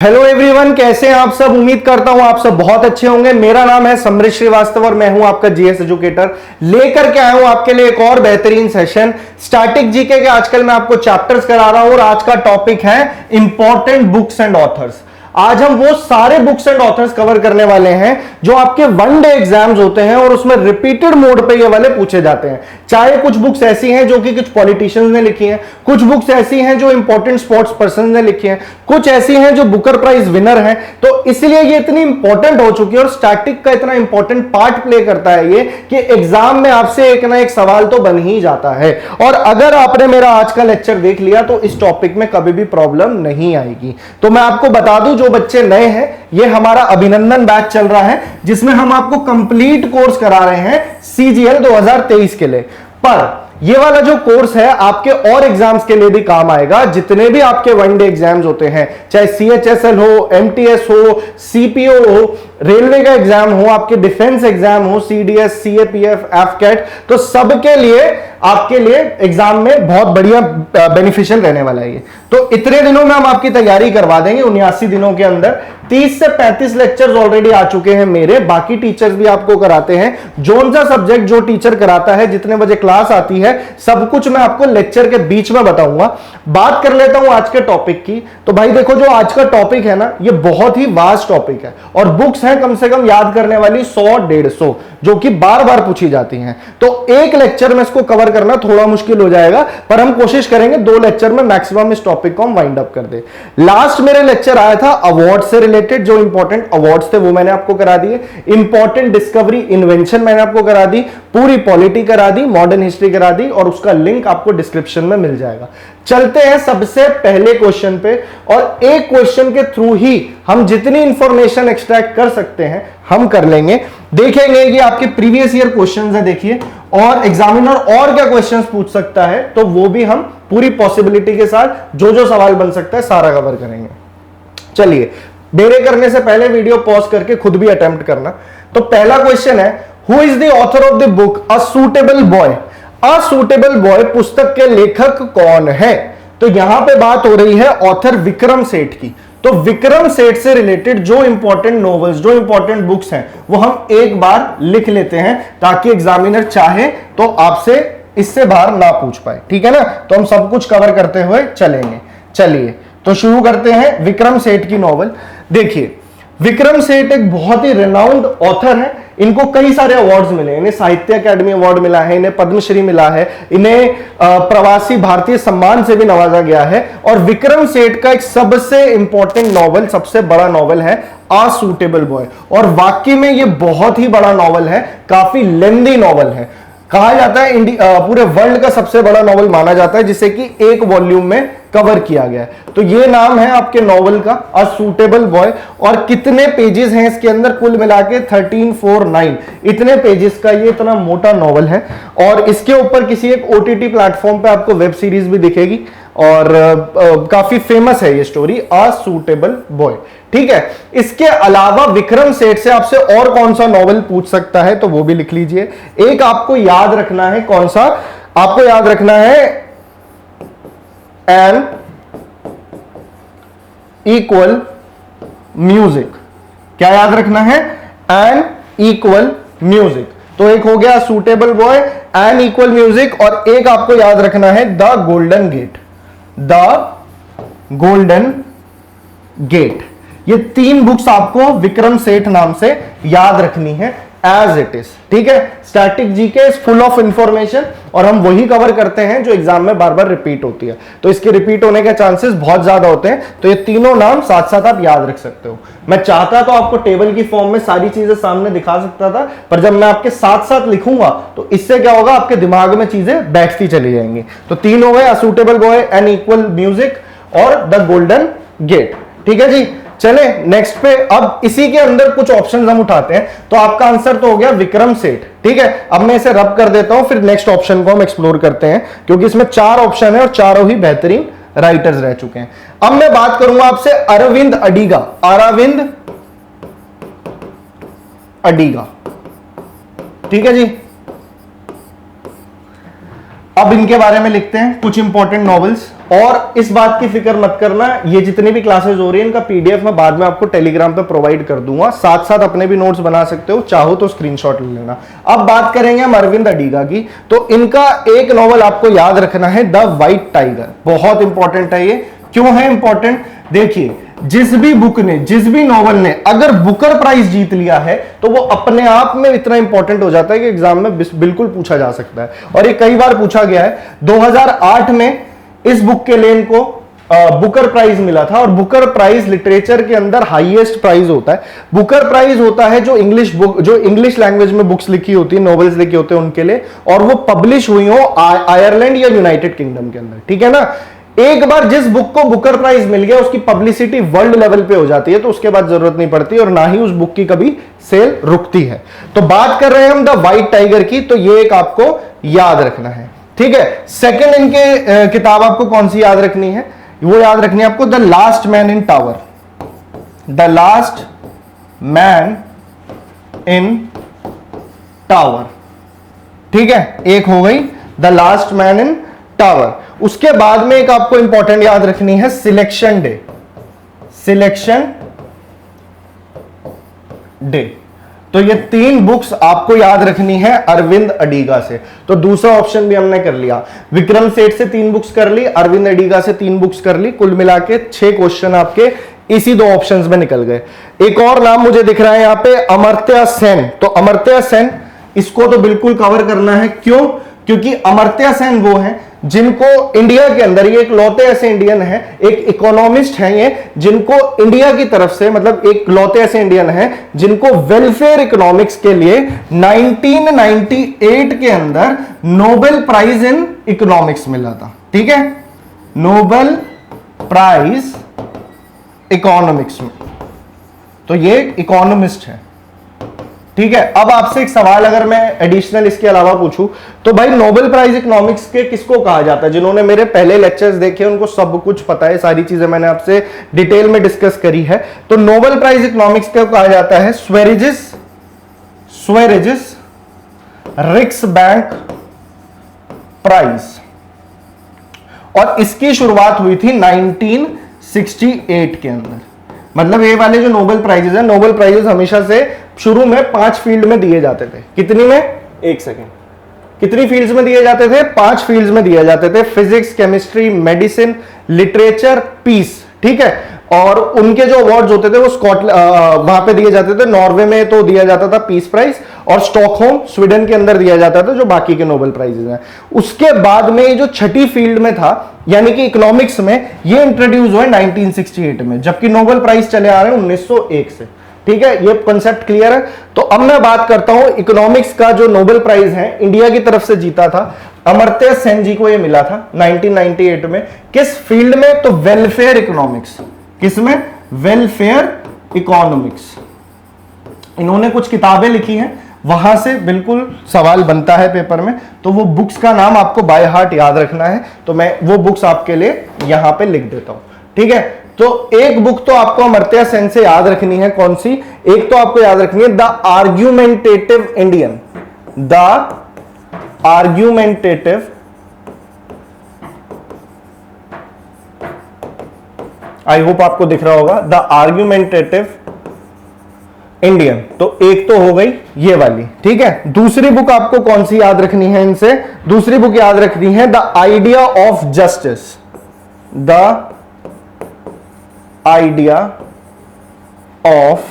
Hello everyone, कैसे हैं आप सब। उम्मीद करता हूं आप सब बहुत अच्छे होंगे। मेरा नाम है समृत श्रीवास्तव और मैं हूं आपका जीएस एजुकेटर। लेकर के आया हूं आपके लिए एक और बेहतरीन सेशन स्टैटिक जीके के। आजकल मैं आपको चैप्टर्स करा रहा हूं और आज का टॉपिक है इंपॉर्टेंट बुक्स एंड ऑथर्स। आज हम वो सारे बुक्स एंड ऑथर्स कवर करने वाले हैं जो आपके वन डे एग्जाम्स होते हैं और उसमें रिपीटेड मोड पे ये वाले पूछे जाते हैं। चाहे कुछ बुक्स ऐसी हैं जो कि कुछ पॉलिटिशियंस ने लिखी हैं, कुछ बुक्स ऐसी हैं जो इंपॉर्टेंट स्पोर्ट्स पर्सन ने लिखी हैं, कुछ ऐसी हैं जो बुकर प्राइज विनर हैं। तो इसलिए ये इतनी इंपॉर्टेंट हो चुकी है और स्टैटिक का इतना इंपॉर्टेंट पार्ट प्ले करता है ये कि एग्जाम में आपसे एक ना एक सवाल तो बन ही जाता है। और अगर आपने मेरा आज का लेक्चर देख लिया तो इस टॉपिक में कभी भी प्रॉब्लम नहीं आएगी। तो मैं आपको बता दूं, जो बच्चे नए हैं, ये हमारा अभिनंदन बैच चल रहा है जिसमें हम आपको कंप्लीट कोर्स करा रहे हैं सीजीएल 2023 के लिए। पर ये वाला जो कोर्स है आपके और एग्जाम्स के लिए भी काम आएगा। जितने भी आपके वन डे एग्जाम्स होते हैं, चाहे सीएचएसएल हो, एमटीएस हो, सीपीओ हो, रेलवे का एग्जाम हो, आपके डिफेंस एग्जाम हो, सीडीएस, सीएपीएफ, एफकेट, तो सबके लिए आपके लिए एग्जाम में बहुत बढ़िया बेनिफिशियल रहने वाला है ये। तो इतने दिनों में हम आपकी तैयारी करवा देंगे। 79 दिनों के अंदर 30 से 35 लेक्चर्स ऑलरेडी आ चुके हैं मेरे। बाकी टीचर्स भी आपको कराते हैं। जोन सा सब्जेक्ट जो टीचर कराता है, जितने बजे क्लास आती है, सब कुछ मैं आपको लेक्चर के बीच में बताऊंगा। बात कर लेता हूं आज के टॉपिक की। तो भाई देखो, जो आज का टॉपिक है ना, ये बहुत ही वास्ट टॉपिक है और बुक्स हैं कम से कम याद करने वाली 100-150 जो कि बार बार पूछी जाती हैं। तो एक लेक्चर में इसको कवर करना थोड़ा मुश्किल हो जाएगा, पर हम कोशिश करेंगे 2 लेक्चर में मैक्सिमम इस टॉपिक को हम वाइंड अप कर दे। लास्ट मेरे लेक्चर आया था अवार्ड से रिलेटेड। जो इंपॉर्टेंट अवार्ड्स थे वो मैंने आपको करा दिए। इंपॉर्टेंट डिस्कवरी इन्वेंशन मैंने आपको करा दी, पूरी पॉलिटी करा दी, मॉडर्न हिस्ट्री करा दी और उसका लिंक आपको डिस्क्रिप्शन में मिल जाएगा। चलते हैं सबसे पहले क्वेश्चन पे और एक क्वेश्चन के थ्रू ही हम जितनी इंफॉर्मेशन एक्सट्रैक्ट कर सकते हैं हम कर लेंगे। देखेंगे कि आपके प्रीवियस ईयर क्वेश्चंस है, देखिए, और एग्जामिनर और क्या क्वेश्चंस पूछ सकता है, तो वो भी हम पूरी पॉसिबिलिटी के साथ जो जो सवाल बन सकता है सारा कवर करेंगे। चलिए, देरी करने से पहले वीडियो पॉज करके खुद भी अटेम्प्ट करना। तो पहला क्वेश्चन है, who is the author of the book a suitable boy. A suitable boy पुस्तक के लेखक कौन है? तो यहां पे बात हो रही है ऑथर विक्रम सेठ की। तो विक्रम सेठ से रिलेटेड जो इंपॉर्टेंट नॉवेल्स, जो इंपॉर्टेंट बुक्स हैं, वो हम एक बार लिख लेते हैं ताकि एग्जामिनर चाहे तो आपसे इससे बाहर ना पूछ पाए। ठीक है ना? तो हम सब कुछ कवर करते हुए चलेंगे। चलिए, तो शुरू करते हैं विक्रम सेठ की नॉवल। देखिए, विक्रम सेठ एक बहुत ही रिनाउंड ऑथर है। इनको कई सारे अवार्ड्स मिले। इन्हें साहित्य अकादमी अवार्ड मिला है, इन्हें पद्मश्री मिला है, इन्हें प्रवासी भारतीय सम्मान से भी नवाजा गया है। और विक्रम सेठ का एक सबसे इंपॉर्टेंट नॉवल, सबसे बड़ा नॉवल है अ सूटेबल बॉय। और वाकई में ये बहुत ही बड़ा नॉवल है, काफी लेंदी नॉवल है। कहा जाता है पूरे वर्ल्ड का सबसे बड़ा नॉवल माना जाता है, जिसे कि एक वॉल्यूम में कवर किया गया है। तो ये नाम है आपके नॉवल का, अ सूटेबल बॉय। और कितने पेजेस हैं इसके अंदर? कुल मिला के 1349 इतने पेजेस का ये इतना मोटा नॉवल है। और इसके ऊपर किसी एक ओटीटी प्लेटफॉर्म पे आपको वेब सीरीज भी दिखेगी और काफी फेमस है ये स्टोरी, अ सूटेबल बॉय। ठीक है, इसके अलावा विक्रम सेठ से आपसे और कौन सा नॉवल पूछ सकता है तो वो भी लिख लीजिए। एक आपको याद रखना है, कौन सा? आपको याद रखना है एन इक्वल म्यूजिक। क्या याद रखना है? An equal music. तो एक हो गया suitable boy, an equal music, और एक आपको याद रखना है the golden gate. The golden gate. ये 3 बुक्स आपको विक्रम सेठ नाम से याद रखनी है एज इट इज। ठीक है, static GK is full of information और हम वही कवर करते हैं जो एग्जाम में बार बार रिपीट होती है। तो इसके रिपीट होने के चांसेस बहुत ज्यादा होते हैं। तो ये तीनों नाम साथ साथ आप याद रख सकते हो। मैं चाहता तो आपको टेबल की फॉर्म में सारी चीजें सामने दिखा सकता था, पर जब मैं आपके साथ साथ लिखूंगा तो इससे क्या होगा, आपके दिमाग में चीजें बैठती चली जाएंगी। तो 3 हो गए, a suitable boy, an equal music और द गोल्डन गेट। ठीक है जी, चले नेक्स्ट पे। अब इसी के अंदर कुछ ऑप्शंस हम उठाते हैं। तो आपका आंसर तो हो गया विक्रम सेठ। ठीक है, अब मैं इसे रब कर देता हूं, फिर नेक्स्ट ऑप्शन को हम एक्सप्लोर करते हैं, क्योंकि इसमें 4 ऑप्शन है और चारों ही बेहतरीन राइटर्स रह चुके हैं। अब मैं बात करूंगा आपसे अरविंद अडिगा। अरविंद अडिगा। ठीक है जी, अब इनके बारे में लिखते हैं कुछ इंपॉर्टेंट नॉवेल्स। और इस बात की फिक्र मत करना, ये जितनी भी क्लासेस हो रही है इनका पीडीएफ मैं बाद में आपको टेलीग्राम पे प्रोवाइड कर दूंगा, साथ साथ अपने भी नोट्स बना सकते हो, चाहो तो स्क्रीनशॉट ले लेना। अब बात करेंगे हम अरविंद अडिगा की, तो इनका एक नॉवल आपको याद रखना है, द व्हाइट टाइगर। बहुत इंपॉर्टेंट है ये। क्यों है इंपॉर्टेंट? देखिए, जिस भी बुक ने, जिस भी नॉवल ने अगर बुकर प्राइज जीत लिया है तो वो अपने आप में इतना इंपॉर्टेंट हो जाता है कि एग्जाम में बिल्कुल पूछा जा सकता है, और ये कई बार पूछा गया है। 2008 में इस बुक के लिए इनको बुकर प्राइज मिला था, और बुकर प्राइज लिटरेचर के अंदर हाईएस्ट प्राइज होता है। बुकर प्राइज होता है जो इंग्लिश लैंग्वेज में बुक्स लिखी होती है, नॉवेल्स लिखे होते हैं उनके लिए, और वो पब्लिश हुई हो आयरलैंड या यूनाइटेड किंगडम के अंदर, ठीक है ना। एक बार जिस बुक को बुकर प्राइज मिल गया उसकी पब्लिसिटी वर्ल्ड लेवल पे हो जाती है, तो उसके बाद जरूरत नहीं पड़ती और ना ही उस बुक की कभी सेल रुकती है। तो बात कर रहे हैं हम द व्हाइट टाइगर की, तो ये एक आपको याद रखना है, ठीक है। सेकंड इनके किताब आपको कौन सी याद रखनी है? वो याद रखनी है आपको the last man in tower. The last man in tower, ठीक है, एक हो गई the last man in tower. उसके बाद में एक आपको इंपॉर्टेंट याद रखनी है सिलेक्शन डे। सिलेक्शन डे, तो ये 3 बुक्स आपको याद रखनी है अरविंद अडिगा से। तो दूसरा ऑप्शन भी हमने कर लिया, विक्रम सेठ से 3 बुक्स कर ली, अरविंद अडिगा से 3 बुक्स कर ली, कुल मिला के 6 क्वेश्चन आपके इसी 2 ऑप्शंस में निकल गए। एक और नाम मुझे दिख रहा है यहां पे, अमर्त्य सेन। तो अमर्त्य सेन, इसको तो बिल्कुल कवर करना है। क्यों? क्योंकि अमर्त्य सेन वो हैं जिनको इंडिया के अंदर, ये एक लौते ऐसे इंडियन है, एक इकोनॉमिस्ट हैं ये, जिनको इंडिया की तरफ से, मतलब एक लौते ऐसे इंडियन हैं जिनको वेलफेयर इकोनॉमिक्स के लिए 1998 के अंदर नोबेल प्राइज इन इकोनॉमिक्स मिला था, ठीक है, नोबेल प्राइज इकोनॉमिक्स में। तो ये इकोनॉमिस्ट है, ठीक है। अब आपसे एक सवाल अगर मैं एडिशनल इसके अलावा पूछूं, तो भाई नोबेल प्राइज इकोनॉमिक्स के किसको कहा जाता है? जिन्होंने मेरे पहले लेक्चर्स देखे उनको सब कुछ पता है, सारी चीजें मैंने आपसे डिटेल में डिस्कस करी है। तो नोबेल प्राइज इकोनॉमिक्स को कहा जाता है स्वेरिजिस रिक्स बैंक प्राइज, और इसकी शुरुआत हुई थी 1968 के अंदर। मतलब ये वाले जो नोबेल प्राइजेस हैं, नोबेल प्राइजेस हमेशा से शुरू में 5 फील्ड में दिए जाते थे। कितनी में? एक सेकेंड, कितनी फील्ड्स में दिए जाते थे? 5 फील्ड्स में दिए जाते थे, physics, chemistry, medicine, literature, peace, ठीक है। और उनके जो अवार्ड्स होते थे वो वहां पे दिए जाते थे। नॉर्वे में तो दिया जाता था पीस प्राइज, और स्टॉकहोम स्वीडन के अंदर दिया जाता था जो बाकी के नोबेल प्राइजेस हैं। उसके बाद में ये जो छठी फील्ड में था, यानी कि इकोनॉमिक्स में, ये इंट्रोड्यूस हुआ 1968 में, जबकि नोबेल प्राइज चले आ रहे हैं 1901 से, ठीक है। ये कॉन्सेप्ट क्लियर है। तो अब मैं बात करता हूं इकोनॉमिक्स का जो नोबेल प्राइज है इंडिया की तरफ से जीता था, अमर्त्य सेन जी को ये मिला था 1998 में। किस फील्ड में? तो वेलफेयर इकोनॉमिक्स। किसमें? Welfare economics. इन्होंने कुछ किताबें लिखी हैं, वहां से बिल्कुल सवाल बनता है पेपर में, तो वो बुक्स का नाम आपको बाय हार्ट याद रखना है। तो मैं वो बुक्स आपके लिए यहां पे लिख देता हूं, ठीक है। तो एक बुक तो आपको अमर्त्य सेन से याद रखनी है, कौन सी? एक तो आपको याद रखनी है the argumentative Indian. The argumentative I hope आपको दिख रहा होगा, द आर्ग्यूमेंटेटिव इंडियन। तो एक तो हो गई ये वाली, ठीक है। दूसरी बुक आपको कौन सी याद रखनी है इनसे? दूसरी बुक याद रखनी है the idea of justice. The idea of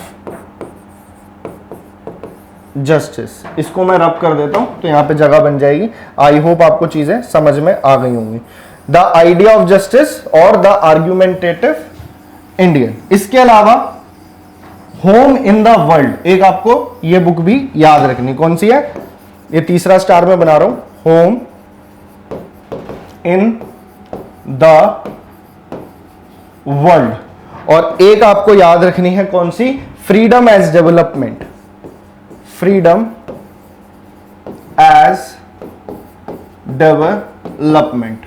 justice. इसको मैं रब कर देता हूं तो यहां पे जगह बन जाएगी। आई होप आपको चीजें समझ में आ गई होंगी। द आइडिया ऑफ जस्टिस और द आर्ग्यूमेंटेटिव इंडियन। इसके अलावा होम इन द वर्ल्ड, एक आपको ये बुक भी याद रखनी। कौन सी है? ये तीसरा स्टार में बना रहा हूं, होम इन द वर्ल्ड। और एक आपको याद रखनी है कौन सी? Freedom as development. Freedom as development.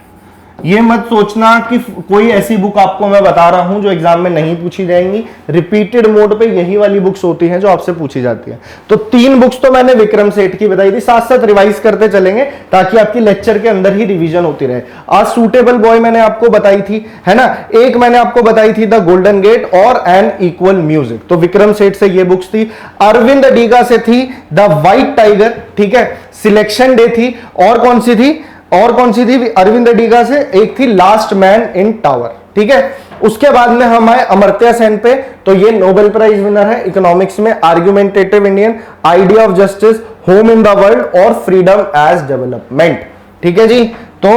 ये मत सोचना कि कोई ऐसी बुक आपको मैं बता रहा हूं जो एग्जाम में नहीं पूछी जाएंगी। रिपीटेड मोड पे यही वाली बुक्स होती हैं जो आपसे पूछी जाती है। तो 3 बुक्स तो मैंने विक्रम सेठ की बताई थी, साथ साथ रिवाइज करते चलेंगे ताकि आपकी लेक्चर के अंदर ही रिवीजन होती रहे। आज सूटेबल बॉय मैंने आपको बताई थी, है ना। एक मैंने आपको बताई थी द गोल्डन गेट और एन इक्वल म्यूजिक, तो विक्रम सेठ से ये बुक्स थी। अरविंद अडीगा से थी द व्हाइट टाइगर, ठीक है। सिलेक्शन डे थी, और कौन सी थी, और कौन सी थी अरविंद अडीगा से, एक थी लास्ट मैन इन टावर, ठीक है। उसके बाद में हम आए अमर्त्य सेन पे, तो ये नोबेल प्राइज विनर है इकोनॉमिक्स में। Argumentative Indian, idea of justice, home in the world और फ्रीडम एज डेवलपमेंट, ठीक है जी। तो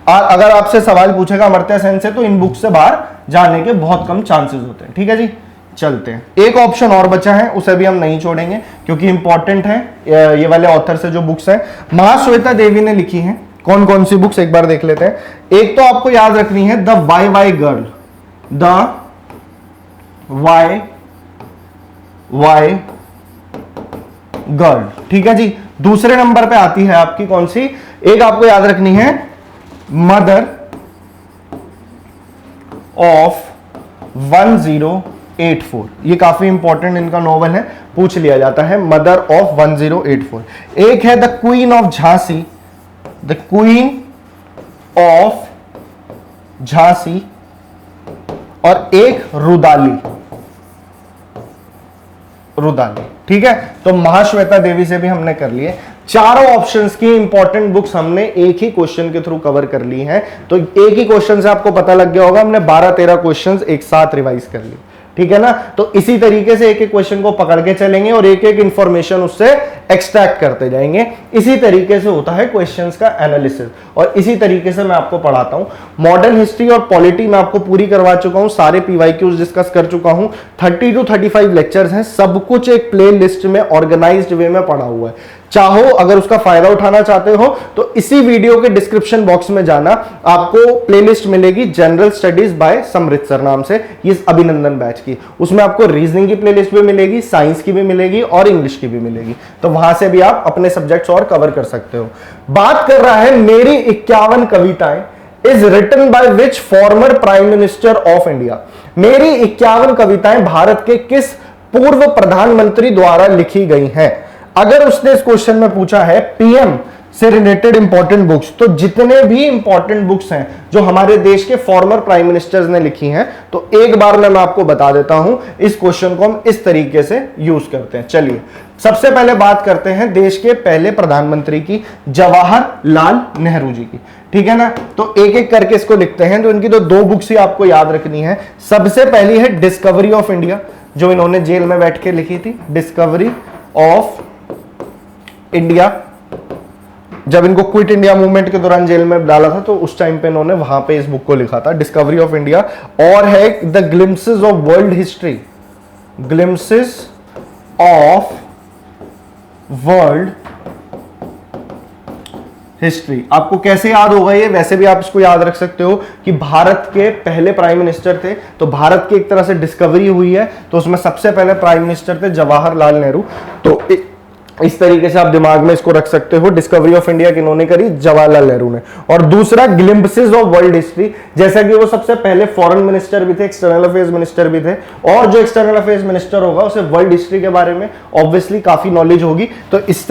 अगर आपसे सवाल पूछेगा अमर्त्य सेन से तो इन बुक से बाहर जाने के बहुत कम चांसेस होते हैं, ठीक है जी। चलते हैं, एक ऑप्शन और बचा है, उसे भी हम नहीं छोड़ेंगे क्योंकि इंपॉर्टेंट है। ये वाले ऑथर से जो बुक्स हैं महाश्वेता देवी ने लिखी हैं, कौन कौन सी बुक्स एक बार देख लेते हैं। एक तो आपको याद रखनी है the Y girl, the Y girl, ठीक है जी। दूसरे नंबर पे आती है आपकी कौन सी, एक आपको याद रखनी है मदर ऑफ 1084, ये काफी इंपॉर्टेंट इनका नॉवल है, पूछ लिया जाता है, मदर ऑफ 1084। एक है the queen of Jhansi, the queen of Jhansi, और एक रुदाली, ठीक है। तो महाश्वेता देवी से भी हमने कर लिए। चारों ऑप्शंस की इंपॉर्टेंट बुक्स हमने एक ही क्वेश्चन के थ्रू कवर कर ली हैं, तो एक ही क्वेश्चन से आपको पता लग गया होगा हमने 12-13 क्वेश्चंस एक साथ रिवाइज कर लिए, ठीक है ना। तो इसी तरीके से एक एक क्वेश्चन को पकड़ के चलेंगे और एक एक इंफॉर्मेशन उससे एक्सट्रैक्ट करते जाएंगे। इसी तरीके से होता है क्वेश्चंस का एनालिसिस, और इसी तरीके से मैं आपको पढ़ाता हूं। मॉडर्न हिस्ट्री और पॉलिटी मैं आपको पूरी करवा चुका हूं, सारे पीवाईक्यूज डिस्कस कर चुका हूं। 30 to 35 लेक्चर्स हैं, सब कुछ एक प्ले लिस्ट में ऑर्गेनाइज्ड वे में पढ़ा हुआ है। चाहो अगर उसका फायदा उठाना चाहते हो तो इसी वीडियो के डिस्क्रिप्शन बॉक्स में जाना, आपको प्लेलिस्ट मिलेगी जनरल स्टडीज बाय समृतसर नाम से, ये अभिनंदन बैच की। उसमें आपको रीजनिंग की प्लेलिस्ट भी मिलेगी, साइंस की भी मिलेगी और इंग्लिश की भी मिलेगी, तो वहां से भी आप अपने सब्जेक्ट्स और कवर कर सकते हो। बात कर रहा है मेरी 51 कविताएं is written by which former prime minister of India. मेरी 51 कविताएं भारत के किस पूर्व प्रधानमंत्री द्वारा लिखी गई हैं। अगर उसने इस क्वेश्चन में पूछा है पीएम से रिलेटेड इंपॉर्टेंट बुक्स, तो जितने भी इंपॉर्टेंट बुक्स हैं जो हमारे देश के फॉर्मर प्राइम मिनिस्टर्स ने लिखी हैं, तो एक बार मैं आपको बता देता हूं, इस क्वेश्चन को हम इस तरीके से यूज करते हैं। चलिए सबसे पहले बात करते हैं देश के पहले प्रधानमंत्री की, जवाहरलाल नेहरू जी की, ठीक है ना। तो एक एक करके इसको लिखते हैं। तो इनकी तो 2 बुक्स ही आपको याद रखनी है। सबसे पहली है डिस्कवरी ऑफ इंडिया, जो इन्होंने जेल में बैठ के लिखी थी, डिस्कवरी ऑफ इंडिया। जब इनको क्विट इंडिया मूवमेंट के दौरान जेल में डाला था तो उस टाइम पे इन्होंने वहां पे इस बुक को लिखा था, डिस्कवरी ऑफ इंडिया। और है the glimpses of world history, glimpses of world history. आपको कैसे याद होगा ये, वैसे भी आप इसको याद रख सकते हो कि भारत के पहले प्राइम मिनिस्टर थे, तो भारत की एक तरह से डिस्कवरी हुई है, तो उसमें सबसे पहले प्राइम मिनिस्टर थे जवाहरलाल नेहरू। तो इस तरीके से आप दिमाग में इसको रख सकते हो, डिस्कवरी ऑफ इंडिया किन्होंने करी, जवाहरलाल नेहरू ने। और दूसरा ग्लिम्पसेस ऑफ वर्ल्ड हिस्ट्री, जैसा कि वो सबसे पहले फॉरेन मिनिस्टर भी थे, एक्सटर्नल अफेयर्स मिनिस्टर भी थे, और जो एक्सटर्नल अफेयर्स मिनिस्टर होगा उसे वर्ल्ड हिस्ट्री के बारे में ऑब्वियसली काफी नॉलेज होगी, तो इस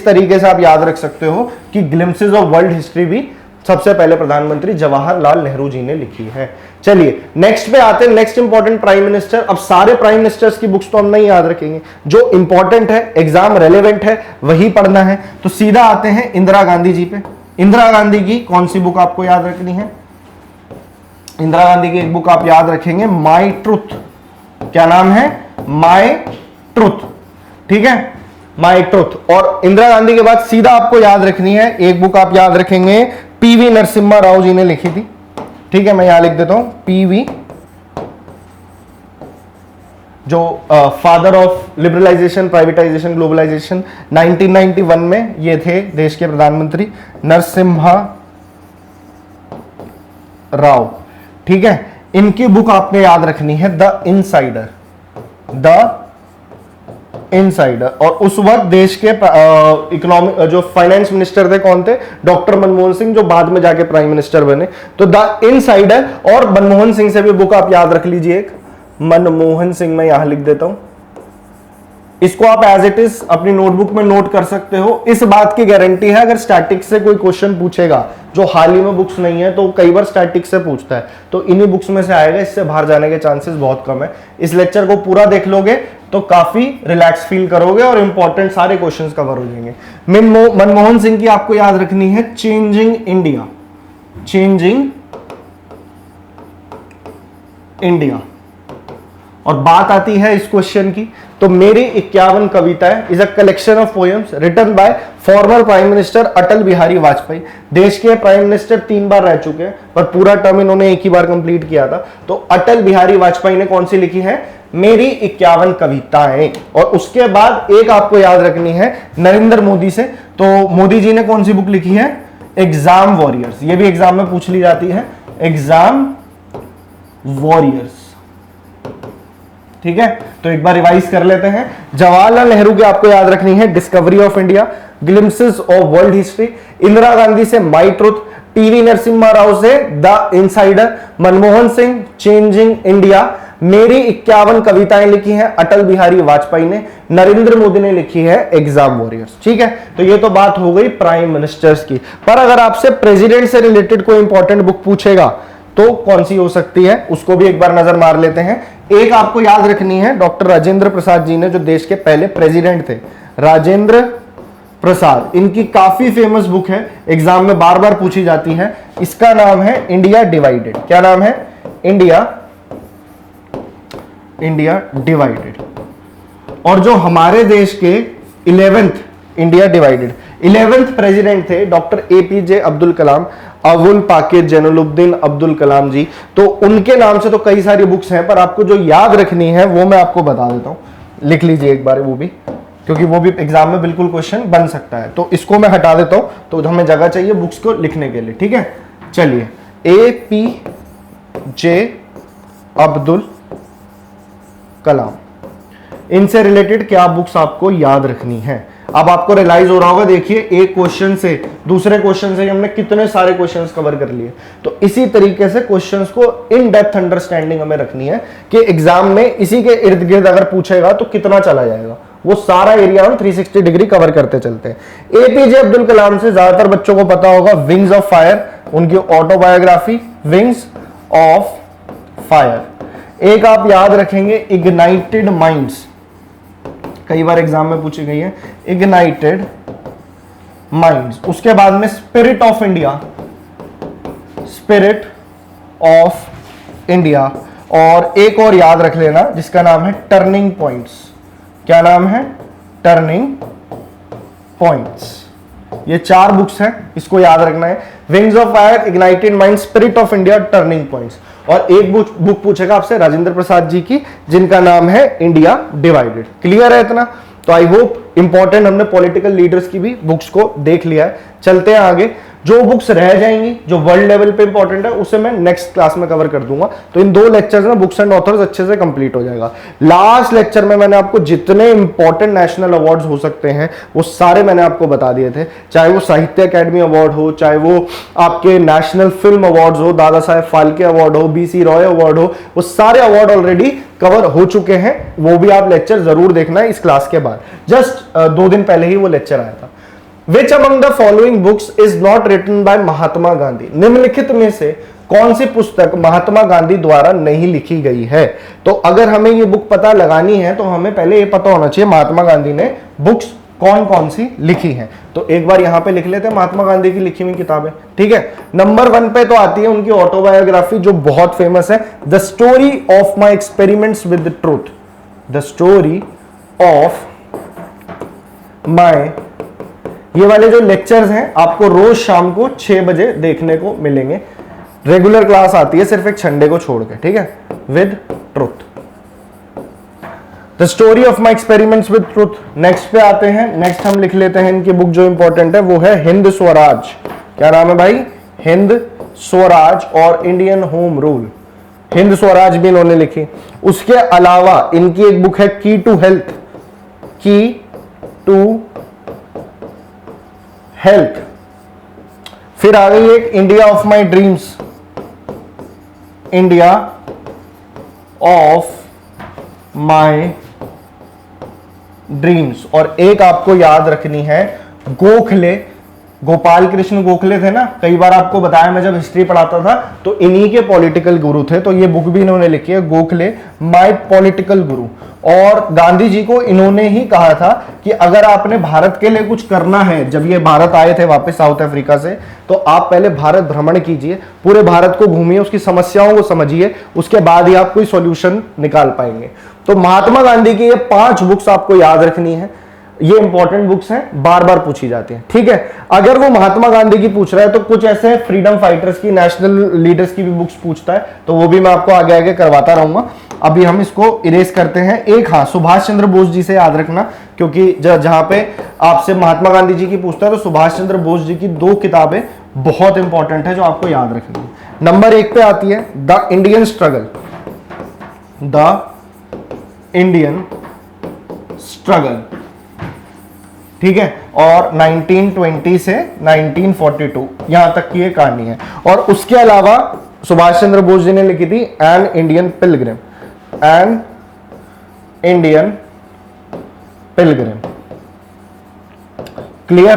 तरीके से आप याद रख सकते हो कि ग्लिम्पसेस ऑफ वर्ल्ड हिस्ट्री भी सबसे पहले प्रधानमंत्री जवाहरलाल नेहरू जी ने लिखी है। चलिए नेक्स्ट पे आते हैं, नेक्स्ट इंपॉर्टेंट प्राइम मिनिस्टर। अब सारे प्राइम मिनिस्टर्स की बुक्स तो हम नहीं याद रखेंगे, जो इंपॉर्टेंट है, एग्जाम रेलेवेंट है, वही पढ़ना है। तो सीधा आते हैं इंदिरा गांधी जी पे। इंदिरा गांधी की कौन सी बुक आपको याद रखनी है? इंदिरा गांधी की एक बुक आप याद रखेंगे, माई ट्रुथ। क्या नाम है? माई ट्रुथ, ठीक है, माई ट्रुथ। और इंदिरा गांधी के बाद सीधा आपको याद रखनी है एक बुक आप याद रखेंगे, पीवी नरसिम्हा राव जी ने लिखी थी, ठीक है, मैं यहां लिख देता हूं, पीवी, जो father of liberalisation, privatisation, globalisation, 1991 में ये थे देश के प्रधानमंत्री, नरसिम्हा राव, ठीक है। इनकी बुक आपने याद रखनी है द इनसाइडर, द इनसाइडर। और उस वक्त देश के इकोनॉमिक जो फाइनेंस मिनिस्टर थे कौन थे? डॉक्टर मनमोहन सिंह, जो बाद में जाके प्राइम मिनिस्टर बने। तो द इनसाइडर, और मनमोहन सिंह से भी बुक आप याद रख लीजिए, एक मनमोहन सिंह मैं यहां लिख देता हूं, इसको आप एज इट इज अपनी नोटबुक में नोट कर सकते हो। इस बात की गारंटी है अगर स्टैटिक्स से कोई क्वेश्चन पूछेगा, जो हाल ही में बुक्स नहीं है तो कई बार स्टैटिक्स से पूछता है, तो इन्हीं बुक्स में से आएगा, इससे बाहर जाने के चांसेस बहुत कम है। इस लेक्चर को पूरा देख लोगे तो काफी रिलैक्स फील करोगे और इंपॉर्टेंट सारे क्वेश्चंस कवर हो जाएंगे। मनमोहन सिंह की आपको याद रखनी है चेंजिंग इंडिया, चेंजिंग इंडिया। और बात आती है इस क्वेश्चन की, तो मेरी 51 कविताएं is a collection of poems written by former prime minister Atal Bihari Vajpayee. देश के प्राइम मिनिस्टर 3 बार रह चुके हैं, पर पूरा टर्म इन्होंने एक ही बार कंप्लीट किया था। तो अटल बिहारी वाजपेयी ने कौन सी लिखी है? मेरी 51 कविताएं। और उसके बाद एक आपको याद रखनी है नरेंद्र मोदी से, तो मोदी जी ने कौन सी बुक लिखी है? Exam warriors. ये भी एग्जाम में पूछ ली जाती है, एग्जाम वॉरियर्स। ठीक है, तो एक बार रिवाइज कर लेते हैं। जवाहरलाल नेहरू की आपको याद रखनी है discovery of India, glimpses of world history. Indira Gandhi से माई ट्रुथ, टीवी नरसिम्हा राव से the insider, Manmohan Singh changing India, मेरी 51 कविताएं लिखी हैं अटल बिहारी वाजपेयी ने, नरेंद्र मोदी ने लिखी है एग्जाम वॉरियर्स। ठीक है, तो ये तो बात हो गई प्राइम मिनिस्टर्स की। पर अगर आपसे प्रेसिडेंट से रिलेटेड कोई इंपॉर्टेंट बुक पूछेगा तो कौन सी हो सकती है, उसको भी एक बार नजर मार लेते हैं। एक आपको याद रखनी है, डॉक्टर राजेंद्र प्रसाद जी ने, जो देश के पहले प्रेसिडेंट थे, राजेंद्र प्रसाद, इनकी काफी फेमस बुक है, एग्जाम में बार बार पूछी जाती है। इसका नाम है इंडिया डिवाइडेड। क्या नाम है? India divided. और जो हमारे देश के 11th India divided 11th president थे डॉक्टर एपीजे अब्दुल कलाम, अबुल पाकिर जैनुलब्दीन अब्दुल कलाम जी। तो उनके नाम से तो कई सारी बुक्स हैं, पर आपको जो याद रखनी है वो मैं आपको बता देता हूं, लिख लीजिए एक बार वो भी, क्योंकि वो भी एग्जाम में बिल्कुल क्वेश्चन बन सकता है। तो इसको मैं हटा देता हूं, तो हमें जगह चाहिए बुक्स को लिखने के लिए। ठीक है, चलिए, एपीजे अब्दुल कलाम, इनसे रिलेटेड क्या बुक्स आपको याद रखनी है? अब आपको रियलाइज हो रहा होगा, देखिए एक क्वेश्चन से दूसरे क्वेश्चन से हमने कितने सारे क्वेश्चंस कवर कर लिए। तो इसी तरीके से क्वेश्चंस को इन डेप्थ अंडरस्टैंडिंग हमें रखनी है कि एग्जाम में इसी के इर्द गिर्द अगर पूछेगा तो कितना चला जाएगा, वो सारा एरिया हम 360 डिग्री कवर करते चलते हैं। एपीजे अब्दुल कलाम से ज्यादातर बच्चों को पता होगा विंग्स ऑफ फायर, उनकी ऑटोबायोग्राफी विंग्स ऑफ फायर। एक आप याद रखेंगे इग्नाइटेड माइंड्स, कई बार एग्जाम में पूछी गई है, इग्नाइटेड माइंड्स। उसके बाद में spirit of India, spirit of India. और एक और याद रख लेना जिसका नाम है टर्निंग पॉइंट्स। क्या नाम है? Turning points. ये 4 बुक्स हैं, इसको याद रखना है, wings of fire, ignited mind, spirit of India, turning points. और एक बुक पूछेगा आपसे राजेंद्र प्रसाद जी की, जिनका नाम है इंडिया डिवाइडेड। क्लियर है इतना? तो आई होप इंपॉर्टेंट हमने पॉलिटिकल लीडर्स की भी बुक्स को देख लिया है। चलते हैं आगे, जो बुक्स रह जाएंगी जो वर्ल्ड लेवल पे इंपॉर्टेंट है उसे मैं नेक्स्ट क्लास में कवर कर दूंगा। तो इन 2 लेक्चर्स में बुक्स एंड ऑथर्स अच्छे से कंप्लीट हो जाएगा। लास्ट लेक्चर में मैंने आपको जितने इंपॉर्टेंट नेशनल अवार्ड्स हो सकते हैं वो सारे मैंने आपको बता दिए थे, चाहे वो साहित्य अकेडमी अवार्ड हो, चाहे वो आपके नेशनल फिल्म अवार्ड्स हो, दादा साहेब फाल्के अवार्ड हो, BC रॉय अवार्ड हो, वो सारे अवार्ड ऑलरेडी कवर हो चुके हैं। वो भी आप लेक्चर जरूर देखना है इस क्लास के बाद। जस्ट 2 दिन पहले ही वो लेक्चर आया था। Which among the following books is not written by Mahatma Gandhi? निम्नलिखित में से कौन सी पुस्तक महात्मा गांधी द्वारा नहीं लिखी गई है? तो अगर हमें ये बुक पता लगानी है तो हमें पहले ये पता होना चाहिए महात्मा गांधी ने बुक्स कौन कौन सी लिखी हैं। तो एक बार यहां पे लिख लेते हैं महात्मा गांधी की लिखी हुई किताबें। ठीक है, नंबर 1 पे तो आती है उनकी ऑटोबायोग्राफी जो बहुत फेमस है, the story of my experiments with truth. The story of my, ये वाले जो लेक्चर्स हैं आपको रोज शाम को 6 बजे देखने को मिलेंगे। रेगुलर क्लास आती है सिर्फ एक संडे को छोड़ के। ठीक है, with truth, the story of my experiments with truth. Next पे आते हैं, नेक्स्ट हम लिख लेते हैं इनकी बुक जो इंपॉर्टेंट है वो है हिंद स्वराज। क्या नाम है भाई? हिंद स्वराज और Indian home rule. Hind Swaraj भी इन्होंने लिखी। उसके अलावा इनकी एक बुक है की टू हेल्थ। की टू हेल्थ। फिर आ गई एक India of my dreams, India of my dreams. और एक आपको याद रखनी है गोखले, गोपाल कृष्ण गोखले थे ना, कई बार आपको बताया मैं जब हिस्ट्री पढ़ाता था, तो इन्हीं के पॉलिटिकल गुरु थे, तो ये बुक भी इन्होंने लिखी है, गोखले माय पॉलिटिकल गुरु। और गांधी जी को इन्होंने ही कहा था कि अगर आपने भारत के लिए कुछ करना है, जब ये भारत आए थे वापस साउथ अफ्रीका से, तो आप पहले भारत भ्रमण कीजिए, पूरे भारत को घूमिए, उसकी समस्याओं को समझिए, उसके बाद ही आप कोई सॉल्यूशन निकाल पाएंगे। तो महात्मा गांधी की ये 5 बुक्स आपको याद रखनी है, ये इंपॉर्टेंट बुक्स हैं, बार बार पूछी जाती हैं, ठीक है। अगर वो महात्मा गांधी की पूछ रहा है तो कुछ ऐसे फ्रीडम फाइटर्स की, नेशनल लीडर्स की भी बुक्स पूछता है, तो वो भी मैं आपको आगे आगे करवाता रहूंगा। अभी हम इसको इरेज करते हैं। एक, हाँ, सुभाष चंद्र बोस जी से याद रखना, क्योंकि जहां पे आपसे महात्मा गांधी जी की पूछता है तो सुभाष चंद्र बोस जी की 2 किताबें बहुत इंपॉर्टेंट है जो आपको याद रखनी है। नंबर 1 पे आती है the Indian struggle, the Indian struggle, ठीक है, और 1920 से 1942 यहां तक की ये कहानी है। और उसके अलावा सुभाष चंद्र बोस जी ने लिखी थी an Indian Pilgrim, an Indian Pilgrim, clear.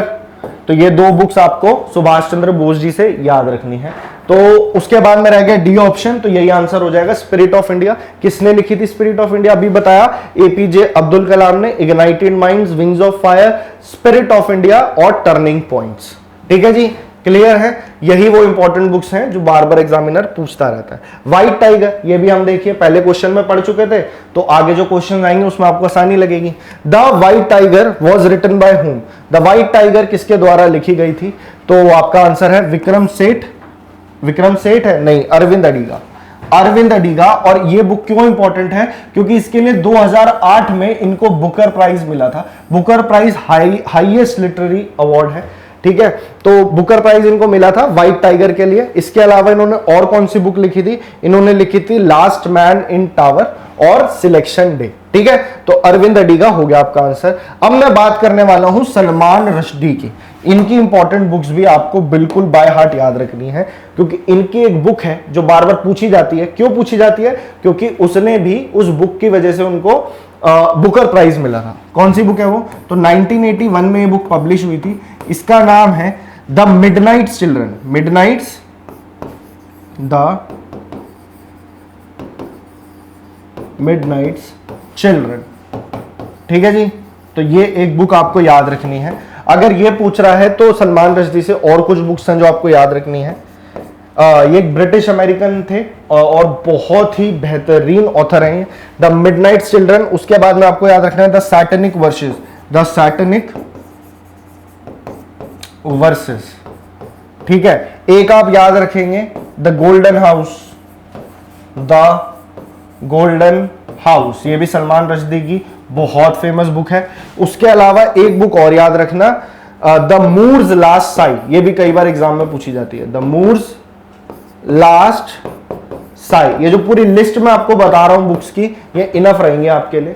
तो ये 2 बुक्स आपको सुभाष चंद्र बोस जी से याद रखनी है। तो उसके बाद में रह गया डी ऑप्शन, तो यही आंसर हो जाएगा स्पिरिट ऑफ इंडिया। किसने लिखी थी स्पिरिट ऑफ इंडिया? अभी बताया, एपीजे अब्दुल कलाम ने। Ignited minds, wings of fire, spirit of India और टर्निंग पॉइंट्स, ठीक है जी, क्लियर है। यही वो इंपॉर्टेंट बुक्स हैं जो बार बार एग्जामिनर पूछता रहता है। व्हाइट टाइगर, ये भी हम देखिए पहले क्वेश्चन में पढ़ चुके थे, तो आगे जो क्वेश्चन आएंगे उसमें आपको आसानी लगेगी। The white tiger was written by whom, the white tiger किसके द्वारा लिखी गई थी? तो आपका आंसर है विक्रम सेठ। विक्रम सेठ है? नहीं, अरविंद अडिगा, अरविंद अडिगा। और ये बुक क्यों इंपॉर्टेंट है? क्योंकि इसके लिए 2008 में इनको बुकर प्राइज मिला था। Booker prize highest literary award है, ठीक है। तो बुकर प्राइज इनको मिला था व्हाइट टाइगर के लिए। इसके अलावा इन्होंने और कौन सी बुक लिखी थी? इन्होंने लिखी थी लास्ट मैन इन टावर और सिलेक्शन डे, ठीक है। तो अरविंद अडिगा हो गया आपका आंसर। अब मैं बात करने वाला हूं सलमान रश्दी की। इनकी इंपॉर्टेंट बुक्स भी आपको बिल्कुल बाय हार्ट याद रखनी है, क्योंकि इनकी एक बुक है जो बार बार पूछी जाती है। क्यों पूछी जाती है? क्योंकि उसने भी उस बुक की वजह से उनको बुकर प्राइज मिला था। कौन सी बुक है वो? तो 1981 में ये बुक पब्लिश हुई थी। इसका नाम है the midnight's children, Midnights the midnight's children, ठीक है जी। तो ये एक बुक आपको याद रखनी है। अगर ये पूछ रहा है तो सलमान रश्दी से और कुछ बुक्स हैं जो आपको याद रखनी है। ये एक ब्रिटिश अमेरिकन थे और बहुत ही बेहतरीन ऑथर हैं, द मिडनाइट्स चिल्ड्रन। उसके बाद में आपको याद रखना है the satanic verses, the satanic versus, ठीक है। एक आप याद रखेंगे the golden house, the golden house, ये भी सलमान रश्दी की बहुत फेमस बुक है। उसके अलावा एक बुक और याद रखना, द मूर्स लास्ट साई, ये भी कई बार एग्जाम में पूछी जाती है, द मूर्स लास्ट साई। ये जो पूरी लिस्ट में आपको बता रहा हूं बुक्स की, ये इनफ रहेंगे आपके लिए,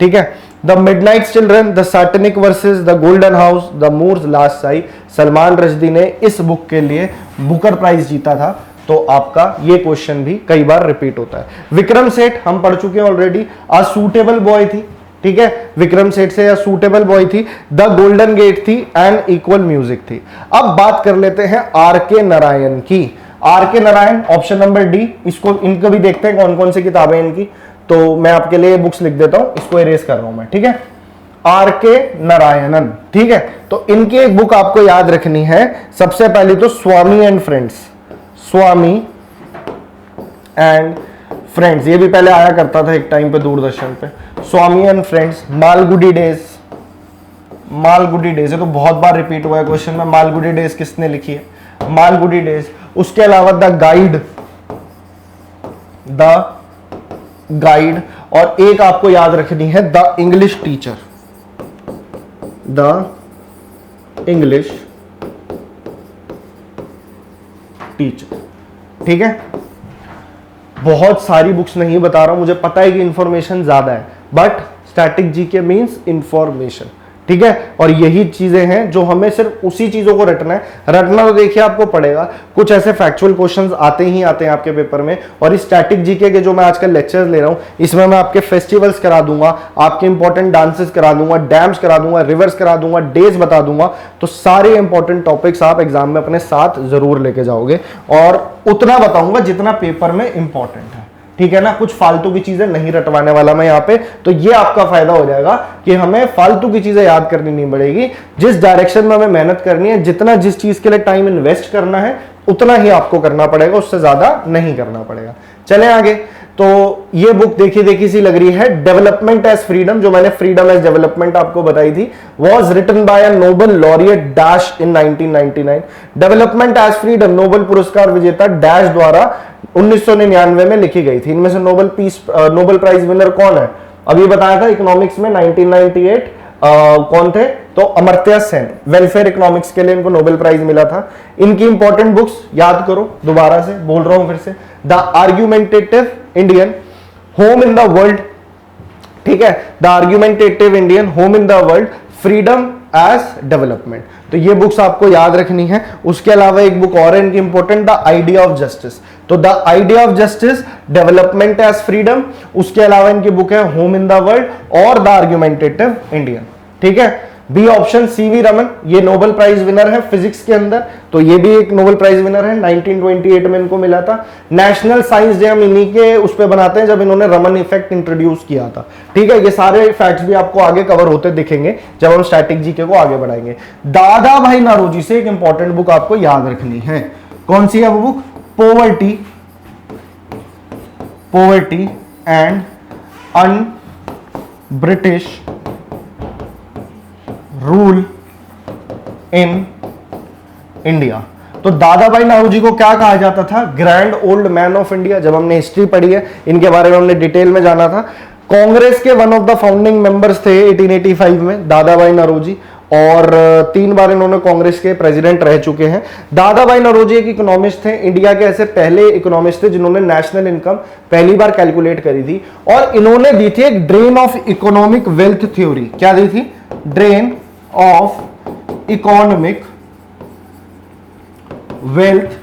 ठीक है। The midnight's children, the satanic verses, the golden house, the moor's last sigh. Salman Rushdie ने इस बुक के लिए बुकर प्राइज जीता था। तो आपका ये क्वेश्चन भी कई बार रिपीट होता है। विक्रम सेठ हम पढ़ चुके हैं ऑलरेडी, अ सूटेबल बॉय थी, ठीक है। विक्रम सेठ से सूटेबल बॉय थी, द गोल्डन गेट थी एंड इक्वल म्यूजिक थी। अब बात कर लेते हैं आर के नारायण की। आर के नारायण ऑप्शन नंबर डी, इसको इनको भी देखते हैं कौन कौन सी किताबें इनकी। तो मैं आपके लिए बुक्स लिख देता हूं, इसको इरेज कर रहा हूं मैं, ठीक है। आर के नारायणन, ठीक है। तो इनकी एक बुक आपको याद रखनी है। सबसे पहले तो Swami and friends, Swami and friends, ये भी पहले आया करता था एक टाइम पे दूरदर्शन पे। Swami and friends, Malgudi days, Malgudi days, ये तो बहुत बार रिपीट हुआ है क्वेश्चन में। मालगुडी डेज किसने लिखी है? मालगुडी डेज। उसके अलावा द गाइड, द गाइड। और एक आपको याद रखनी है the English teacher, the English teacher, ठीक है। बहुत सारी बुक्स नहीं बता रहा हूं, मुझे पता है कि इंफॉर्मेशन ज्यादा है, but static GK means information, ठीक है। और यही चीजें हैं जो हमें सिर्फ उसी चीजों को रटना है। रटना तो देखिए आपको पड़ेगा, कुछ ऐसे फैक्चुअल क्वेश्चंस आते ही आते हैं आपके पेपर में। और इस स्टैटिक जीके के जो मैं आजकल लेक्चर्स ले रहा हूं, इसमें मैं आपके फेस्टिवल्स करा दूंगा, आपके इंपॉर्टेंट डांसेस करा दूंगा, डैम्स करा दूंगा, रिवर्स करा दूंगा, डेज बता दूंगा। तो सारे इंपॉर्टेंट टॉपिक्स आप एग्जाम में अपने साथ जरूर लेके जाओगे, और उतना बताऊंगा जितना पेपर में इंपॉर्टेंट है, ठीक है ना। कुछ फालतू की चीजें नहीं रटवाने वाला मैं यहाँ पे। तो ये आपका फायदा हो जाएगा कि हमें फालतू की चीजें याद करनी नहीं पड़ेगी। जिस डायरेक्शन में हमें मेहनत करनी है, जितना जिस चीज के लिए टाइम इन्वेस्ट करना है, उतना ही आपको करना पड़ेगा, उससे ज्यादा नहीं करना पड़ेगा। चलें आगे। तो ये बुक देखी देखी सी लग रही है, डेवलपमेंट एज फ्रीडम, जो मैंने फ्रीडम एज डेवलपमेंट आपको बताई थी, was written by a Nobel laureate dash in 1999। Development as freedom Nobel पुरस्कार विजेता डैश द्वारा 1999 में लिखी गई थी। इनमें से नोबेल प्राइज विनर कौन है? अभी बताया था इकोनॉमिक्स में 1998 कौन थे? तो अमर्त्य सेन। वेलफेयर इकोनॉमिक्स के लिए इनको नोबेल प्राइज मिला था। इनकी इंपॉर्टेंट बुक्स याद करो, दोबारा से बोल रहा हूं फिर से। The argumentative Indian, home in the world, ठीक है, the argumentative Indian, home in the world, freedom as development. तो ये बुक्स आपको याद रखनी है। उसके अलावा एक बुक और है इनकी important, the idea of justice. तो the idea of justice, development as freedom, उसके अलावा इनकी बुक है होम इन द वर्ल्ड और द आर्ग्यूमेंटेटिव इंडियन, ठीक है। बी ऑप्शन सीवी रमन, ये नोबेल प्राइज विनर है फिजिक्स के अंदर, तो ये भी एक नोबेल प्राइज विनर है, 1928 में इनको मिला था। नेशनल साइंस डे हम इन्हीं के उस पे बनाते हैं जब इन्होंने रमन इफेक्ट इंट्रोड्यूस किया था, ठीक है। ये सारे फैक्ट्स भी आपको आगे कवर होते दिखेंगे जब हम स्टैटिक जीके को आगे बढ़ाएंगे। दादा भाई नारोजी से एक इंपॉर्टेंट बुक आपको याद रखनी है। कौन सी है वो book? Poverty and un British rule in India. तो दादा भाई नारोजी को क्या कहा जाता था? Grand old man of India. जब हमने हिस्ट्री पढ़ी है, इनके बारे में हमने डिटेल में जाना था। कांग्रेस के one of the founding members थे 1885 में दादा भाई नारोजी, और 3 बार इन्होंने कांग्रेस के प्रेसिडेंट रह चुके हैं। दादा भाई नारोजी एक इकोनॉमिस्ट थे, इंडिया के ऐसे पहले इकोनॉमिस्ट थे जिन्होंने नेशनल इनकम पहली बार कैलकुलेट करी थी, और इन्होंने दी थी एक drain of economic wealth theory. क्या दी थी? Drain of economic wealth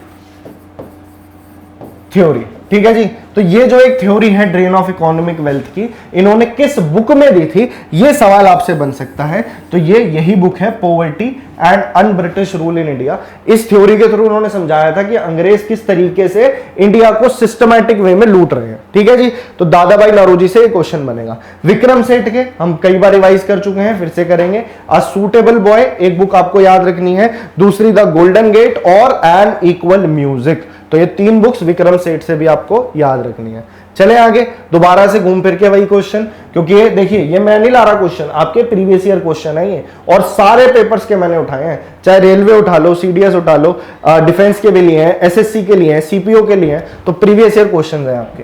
theory, ठीक है जी। तो ये जो एक थ्योरी है ड्रेन ऑफ इकोनॉमिक वेल्थ की, इन्होंने किस बुक में दी थी, ये सवाल आपसे बन सकता है। तो ये यही बुक है, poverty and un British rule in India. इस थ्योरी के थ्रू उन्होंने समझाया था कि अंग्रेज किस तरीके से इंडिया को सिस्टमैटिक वे में लूट रहे हैं, ठीक है जी। तो दादा भाई नारोजी से एक क्वेश्चन बनेगा। विक्रम सेठ के हम कई बार रिवाइज कर चुके हैं, फिर से करेंगे। अ सूटेबल बॉय एक बुक आपको याद रखनी है, दूसरी द गोल्डन गेट और एन इक्वल म्यूजिक। तो ये 3 बुक्स विक्रम सेठ से भी आपको याद रखनी है। चले आगे, दोबारा से घूम फिर के वही क्वेश्चन, क्योंकि ये देखिए ये मैं नहीं ला रहा क्वेश्चन, आपके प्रीवियस ईयर क्वेश्चन है ये, और सारे पेपर्स के मैंने उठाए हैं, चाहे रेलवे उठा लो, सीडीएस उठा लो, डिफेंस के भी लिए हैं, एसएससी के लिए हैं, सीपीओ के लिए हैं, तो प्रीवियस ईयर क्वेश्चन है आपके।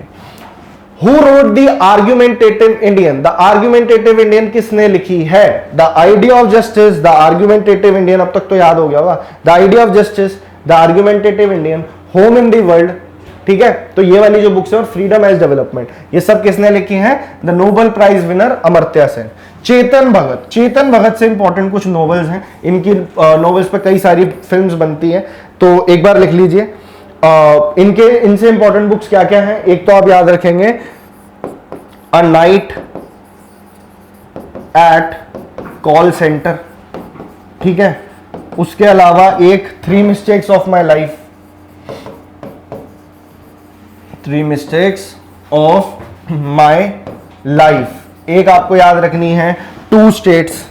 Who wrote the argumentative Indian? The argumentative Indian किसने लिखी है? The idea of justice, the argumentative Indian, अब तक तो याद हो गया होगा। The idea of justice, the argumentative Indian, home in the world, ठीक है। तो ये वाली जो बुक्स है, और फ्रीडम एज डेवलपमेंट, ये सब किसने लिखी हैं? The Nobel prize winner Amartya Sen. Chetan Bhagat से इंपॉर्टेंट कुछ नॉवेल्स हैं, इनकी नॉवेल्स पे कई सारी फिल्म्स बनती हैं, तो एक बार लिख लीजिए। इनसे इंपॉर्टेंट बुक्स क्या क्या हैं? एक तो आप याद रखेंगे a night at call centre, ठीक है। उसके अलावा एक 3 mistakes of my life, 3 mistakes of my life. एक आपको याद रखनी है 2 स्टेट्स,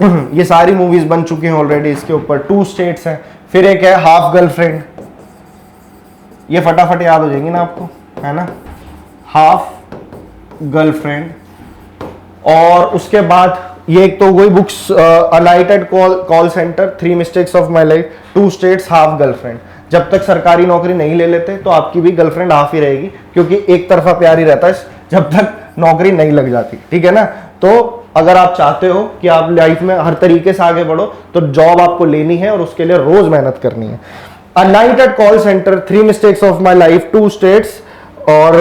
ये सारी मूवीज बन चुकी हैं ऑलरेडी इसके ऊपर, 2 स्टेट्स हैं। फिर एक है हाफ गर्लफ्रेंड, ये फटाफट याद हो जाएंगी ना आपको, है ना, हाफ गर्लफ्रेंड। और उसके बाद ये एक तो वही books, a night at call centre, 3 mistakes of my life, 2 states, half girlfriend. जब तक सरकारी नौकरी नहीं ले लेते तो आपकी भी गर्लफ्रेंड हाफ ही रहेगी, क्योंकि एक तरफा प्यार ही रहता है जब तक नौकरी नहीं लग जाती, ठीक है ना। तो अगर आप चाहते हो कि आप लाइफ में हर तरीके से आगे बढ़ो, तो जॉब आपको लेनी है और उसके लिए रोज मेहनत करनी है। A night at call centre, 3 mistakes of my life, 2 states, और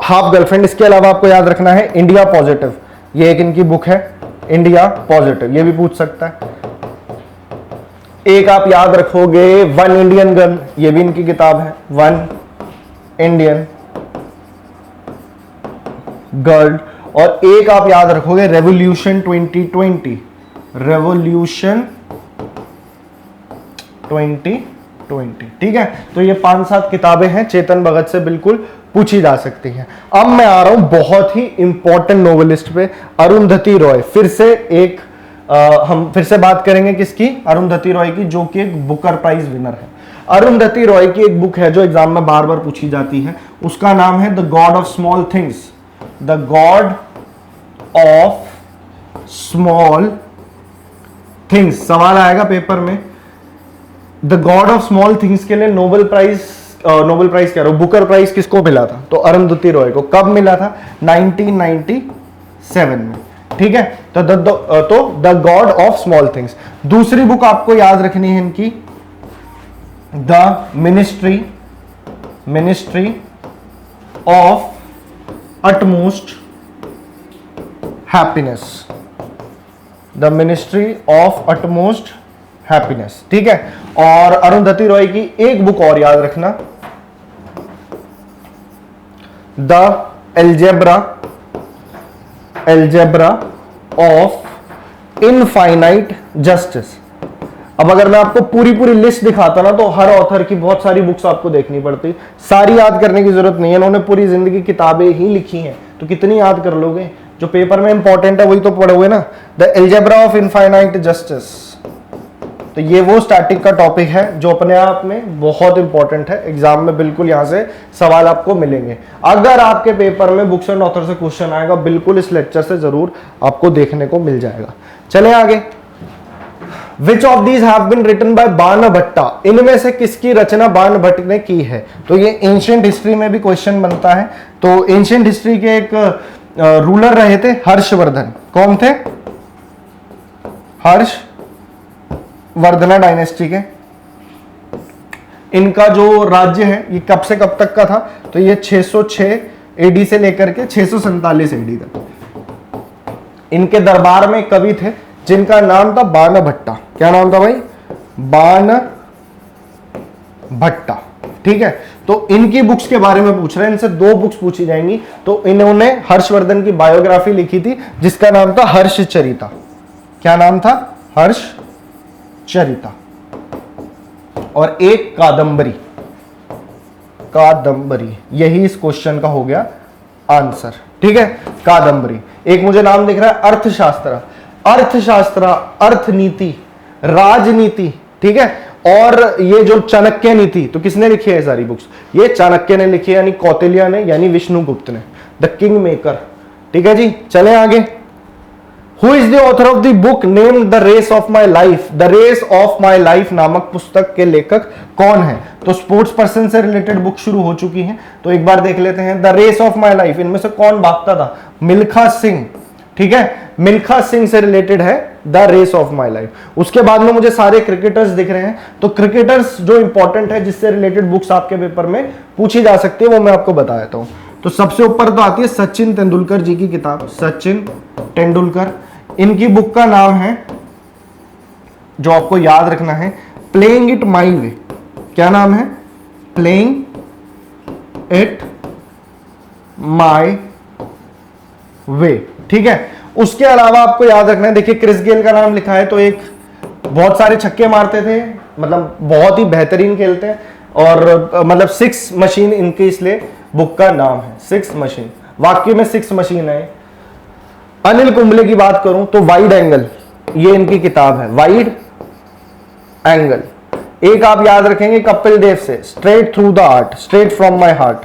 हाफ गर्लफ्रेंड। इसके अलावा आपको याद रखना है इंडिया पॉजिटिव, ये एक इनकी बुक है इंडिया पॉजिटिव, ये भी पूछ सकता है। एक आप याद रखोगे वन इंडियन गर्ल, ये भी इनकी किताब है, वन इंडियन गर्ल। और एक आप याद रखोगे रेवोल्यूशन 2020, रेवोल्यूशन 2020, ठीक है। तो ये 5-7 किताबें हैं, चेतन भगत से बिल्कुल पूछी जा सकती हैं। अब मैं आ रहा हूं बहुत ही इंपॉर्टेंट नोवेलिस्ट पे, अरुंधति रॉय। फिर से एक हम फिर से बात करेंगे किसकी, अरुंधति रॉय की, जो कि एक बुकर प्राइज विनर है। अरुंधति रॉय की एक बुक है जो एग्जाम में बार बार पूछी जाती है, उसका नाम है the god of small things, the god of small things. सवाल आएगा पेपर में, the god of small things के लिए नोबेल प्राइज कह रहा हूं, बुकर प्राइज किसको मिला था? तो अरुंधति रॉय को। कब मिला था? 1997 में, ठीक है। तो the god of small things. दूसरी बुक आपको याद रखनी है इनकी, the ministry of utmost happiness, the ministry of utmost happiness, ठीक है। और अरुंधति रॉय की एक बुक और याद रखना, the algebra of infinite justice. अब अगर मैं आपको पूरी लिस्ट दिखाता ना, तो हर ऑथर की बहुत सारी बुक्स आपको देखनी पड़ती, सारी याद करने की जरूरत नहीं है, इन्होंने पूरी जिंदगी किताबें ही लिखी हैं, तो कितनी याद कर लोगे? जो पेपर में इंपॉर्टेंट है वही तो पढ़े हुए ना। The algebra of infinite justice, तो ये वो स्टैटिक का टॉपिक है जो अपने आप में बहुत इंपॉर्टेंट है, एग्जाम में बिल्कुल यहां से सवाल आपको मिलेंगे। अगर आपके पेपर में बुक्स एंड ऑथर से क्वेश्चन आएगा, बिल्कुल इस लेक्चर से जरूर आपको देखने को मिल जाएगा। चलें आगे। Which of these have been written by बाणभट्टा? इनमें से किसकी रचना बाणभट्ट ने की है? तो ये एंशिएंट हिस्ट्री में भी क्वेश्चन बनता है। तो एंशिएंट हिस्ट्री के एक रूलर रहे थे हर्षवर्धन। कौन थे? हर्षवर्धना डायनेस्टी के। इनका जो राज्य है ये कब से कब तक का था? तो ये 606 एडी से लेकर के 647 एडी तक। इनके दरबार में कवि थे जिनका नाम था बाणभट्टा। क्या नाम था भाई? बाणभट्टा, ठीक है। तो इनकी बुक्स के बारे में पूछ रहे हैं, इनसे 2 बुक्स पूछी जाएंगी। तो इन्होंने हर्षवर्धन की बायोग्राफी लिखी थी जिसका नाम था हर्षचरिता। क्या नाम था? हर्षचरिता। और एक कादंबरी, यही इस क्वेश्चन का हो गया आंसर, ठीक है। कादंबरी। एक मुझे नाम दिख रहा है अर्थशास्त्र, अर्थनीति, राजनीति, ठीक है। और ये जो चाणक्य नीति, तो किसने लिखी है सारी बुक्स? ये चाणक्य ने लिखी है, यानी कौटिल्य ने, यानी विष्णुगुप्त ने, द किंग मेकर, ठीक है जी। चलें आगे। Who is the author of the book named the race of my life? The race of my life नामक पुस्तक के लेखक कौन है? तो स्पोर्ट्स पर्सन से रिलेटेड बुक शुरू हो चुकी है, तो एक बार देख लेते हैं। The race of my life, इनमें से कौन भागता था? मिल्खा सिंह, ठीक है। मिल्खा सिंह से रिलेटेड है the race of my life. उसके बाद में मुझे सारे क्रिकेटर्स दिख रहे हैं, तो क्रिकेटर्स जो इंपॉर्टेंट है जिससे रिलेटेड बुक्स आपके पेपर में पूछी जा सकती है, वो मैं आपको बता देता हूं। तो सबसे ऊपर तो आती है सचिन तेंदुलकर जी की किताब, सचिन तेंदुलकर। इनकी बुक का नाम है, जो आपको याद रखना है, प्लेइंग इट माई वे। क्या नाम है? प्लेइंग इट माई वे, ठीक है। उसके अलावा आपको याद रखना है, देखिए क्रिस गेल का नाम लिखा है, तो एक बहुत सारे छक्के मारते थे, मतलब बहुत ही बेहतरीन खेलते हैं, और मतलब 6 मशीन इनकी इसलिए बुक का नाम है, 6 मशीन। वाकई में 6 मशीन है। अनिल कुंबले की बात करूं तो वाइड एंगल, ये इनकी किताब है, वाइड एंगल। एक आप याद रखेंगे कपिल देव से, straight through the art, straight from my heart,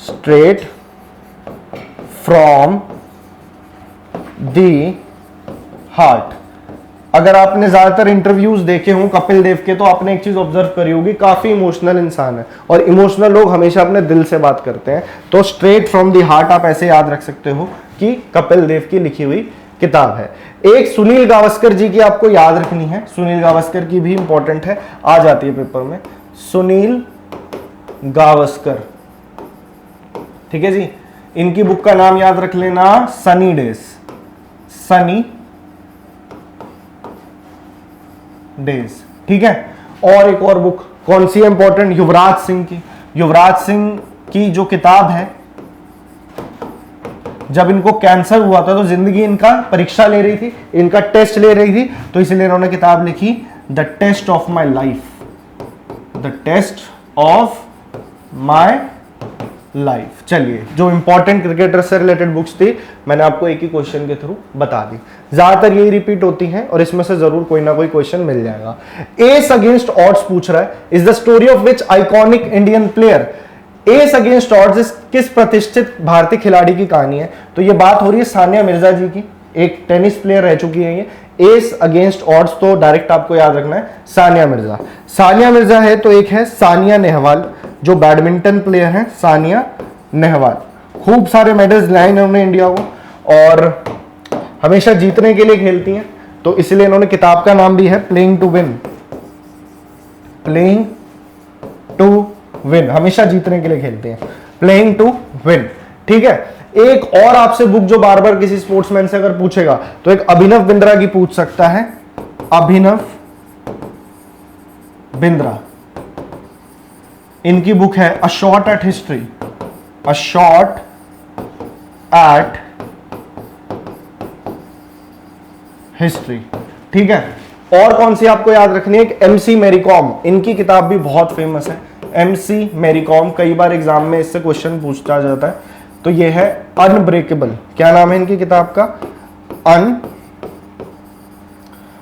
straight from the heart. अगर आपने ज्यादातर इंटरव्यूज देखे हों कपिल देव के, तो आपने एक चीज ऑब्जर्व करी होगी, काफी इमोशनल इंसान है, और इमोशनल लोग हमेशा अपने दिल से बात करते हैं। तो स्ट्रेट फ्रॉम दी हार्ट आप ऐसे याद रख सकते हो कि कपिल देव की लिखी हुई किताब है। एक सुनील गावस्कर जी की आपको याद रखनी है, सुनील गावस्कर की भी इंपॉर्टेंट है, आ जाती है पेपर में। सुनील गावस्कर, ठीक है जी। इनकी बुक का नाम याद रख लेना, सनी डेज, सनी डेज, ठीक है। और एक और बुक कौन सी है इंपॉर्टेंट, युवराज सिंह की। युवराज सिंह की जो किताब है, जब इनको कैंसर हुआ था तो जिंदगी इनका परीक्षा ले रही थी, इनका टेस्ट ले रही थी, तो इसलिए इन्होंने किताब लिखी the test of my life, the test of my life. चलिए, जो इंपॉर्टेंट क्रिकेटर से रिलेटेड बुक्स थी मैंने आपको एक ही क्वेश्चन के थ्रू बता दी, ज्यादातर यही रिपीट होती हैं और इसमें से जरूर कोई ना कोई क्वेश्चन मिल जाएगा। एस अगेंस्ट ऑड्स पूछ रहा है, is the story of which iconic Indian player. S against odds किस प्रतिष्ठित भारतीय खिलाड़ी की कहानी है, तो ये बात हो रही है सानिया मिर्जा जी की, एक टेनिस प्लेयर रह चुकी है ये। एस अगेंस्ट ऑड्स तो डायरेक्ट आपको याद रखना है सानिया मिर्जा। सानिया मिर्जा है तो एक है सानिया नेहवाल, जो बैडमिंटन प्लेयर है, सानिया नेहवाल। खूब सारे मेडल्स लाए इन्होंने इंडिया को और हमेशा जीतने के लिए खेलती हैं, तो इसलिए इन्होंने किताब का नाम भी है playing to win, playing to win, हमेशा जीतने के लिए खेलते हैं, प्लेइंग टू विन, ठीक है। एक और आपसे बुक जो बार बार किसी स्पोर्ट्समैन से अगर पूछेगा तो एक अभिनव बिंद्रा की पूछ सकता है, अभिनव बिंद्रा। इनकी बुक है अ shot at history, a shot at history, ठीक है। और कौन सी आपको याद रखनी है, एक एमसी मैरी कॉम, इनकी किताब भी बहुत फेमस है, एमसी मैरी कॉम, कई बार एग्जाम में इससे क्वेश्चन पूछा जाता है। तो ये है अनब्रेकेबल, क्या नाम है इनकी किताब का,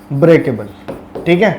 अनब्रेकेबल, ठीक है।